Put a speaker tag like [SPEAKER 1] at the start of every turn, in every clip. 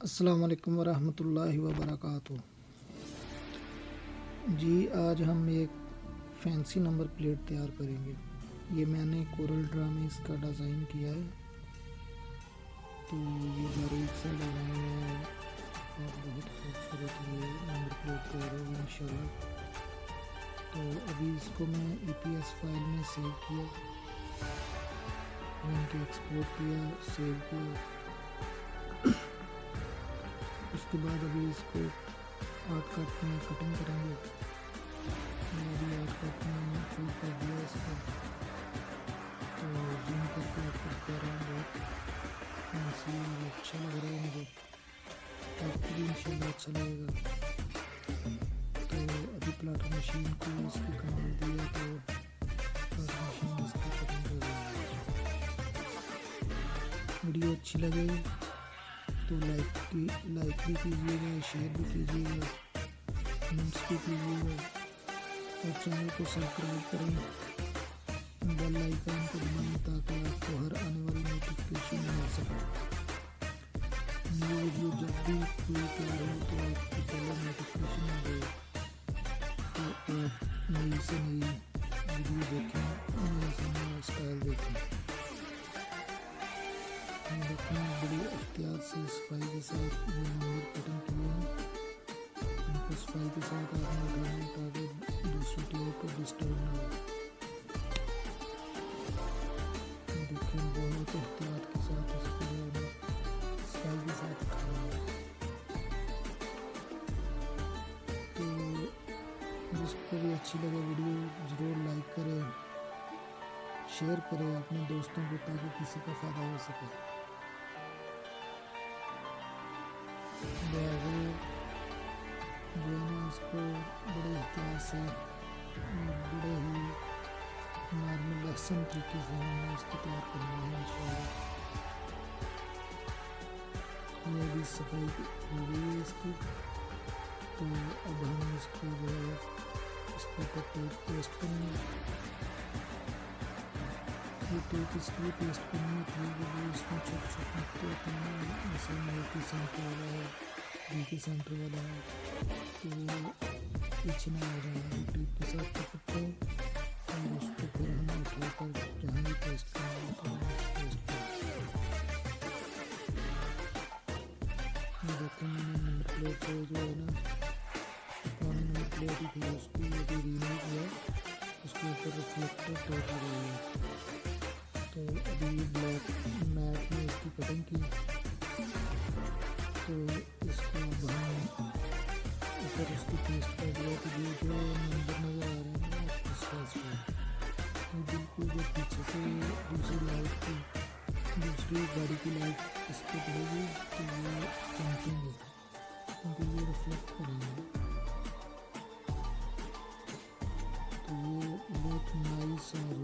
[SPEAKER 1] अस्सलाम वालेकुम वरहमतुल्लाहि वबरकातुहू। जी, आज हम एक फैंसी नंबर प्लेट तैयार करेंगे। ये मैंने कोरल ड्रा में इसका डिज़ाइन किया है। तो ये बारीक सा डिज़ाइन है और बहुत खूबसूरत ये नंबर प्लेट तैयार होगी इंशाल्लाह। तो अभी इसको मैं EPS फाइल में सेव किया, इनके एक्सपोर्ट किया, सेव किया। उसके बाद अभी इसको आर्ट कट में कटिंग करेंगे। मैं अभी आर्ट कट में फिल कर दिया इसको, तो जूम करके आपको बता रहा हूँ। बहुत फैंसी अच्छा लग रहा है मुझे, आपको भी इंशाल्लाह अच्छा लगेगा। तो अभी प्लाटर मशीन को इसकी कमाल दिया, तो प्लाटर मशीन इसकी कटिंग कर रही है। वीडियो अच्छी लगे तो लाइक भी कीजिएगा, शेयर भी कीजिएगा, कमेंट्स भी कीजिएगा और चैनल को सब्सक्राइब करें, बेल आइकन को दबाएं ताकि आपको हर आने वाली नोटिफिकेशन मिल सके। ये वीडियो जब भी कोई तैयार हो तो आपको पहले नोटिफिकेशन आ जाए, तो आप नई से नई वीडियो देखें, नए से नया स्टाइल देखें। देखें बड़ी एहतियात से सफाई के साथ ये नंबर कटिंग किए हैं। इनको सफाई के साथ आपने उठाना ताकि दूसरी टेबल को डिस्टर्ब ना हो। देखें बहुत एहतियात के साथ इसको सफाई के साथ उठाना है। तो जिसको भी अच्छी लगे वीडियो ज़रूर लाइक करें, शेयर करें अपने दोस्तों को ताकि किसी का फ़ायदा हो सके। जो है ना, इसको बड़े एहतियात से और बड़े ही नॉर्मल आसान तरीके से हमें इसको तैयार करना है इंशाल्लाह। ये भी सफाई हो गई है इसकी। तो अब हम इसको जो है इसके ऊपर पेस्ट करेंगे। ये टेप इसलिए पेस्ट करनी होती है कि इसमें छोटे छोटे नुकते होते हैं, जैसे ए के सेंटर वाला है, बी के सेंटर वाला है, तो वो पीछे ना आ जाए। टेप के साथ पकड़ते हैं और उसको फिर हम उठाकर जहाँ भी पेस्ट करेंगे तो पेस्ट करेंगे। ये देखो मैंने नंबर प्लेट जो है ना, पुरानी नंबर प्लेट ही थी, उसको अभी रीमूव किया, उसके ऊपर रिफ्लेक्टर टेप लगी है। तो अभी ब्लैक मैट में इसकी कटिंग की, तो इसको हम ऊपर उसकी पेस्ट कर दिया। तो ये जो नंबर नज़र आ रहे हैं आपको स्पेस पर, ये बिल्कुल जो पीछे से दूसरी लाइट की दूसरी गाड़ी की लाइट इस पर पड़ेगी तो ये चमकेंगे, क्योंकि ये रिफ्लेक्ट करेंगे। तो ये बहुत नाइस और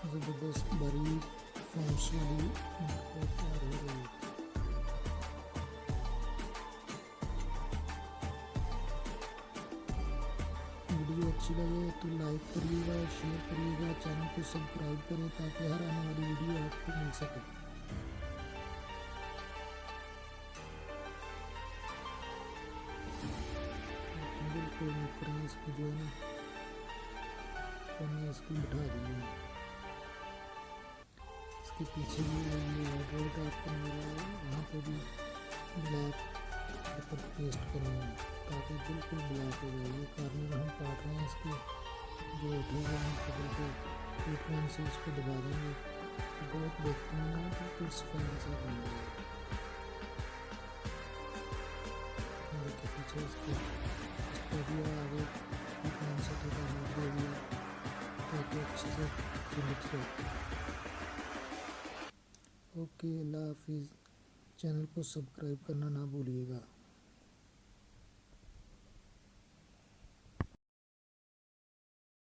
[SPEAKER 1] ज़बरदस्त बारीक फॉन्ट्स वाली तैयार हो रही है। वीडियो अच्छी लगे तो लाइक करिएगा, शेयर करिएगा, चैनल को सब्सक्राइब करें ताकि हर आने वाली वीडियो आपको मिल सके। बिल्कुल करें इसको जो है ना, मैंने इसको बिठा दी है। इसके पीछे भी ये वाइट टाइप का मेरा वहाँ पर भी ब्लैक ऊपर पेस्ट करेंगे ताकि बिल्कुल ब्लैक हो जाए। ये कॉर्नर हम काट रहे हैं, इसके जो उठेगा हम पकड़ के ट्रीटमेंट से इसको दबा देंगे, तो बहुत बेहतरीन है, बिल्कुल सफाई के साथ बन जाएगा। देखिए पीछे इसको भी आगे ट्रीटमेंट से थोड़ा हाथ दे दिया ताकि अच्छे से चिमट जाए। ओके, अल्लाह हाफिज़। चैनल को सब्सक्राइब करना ना भूलिएगा।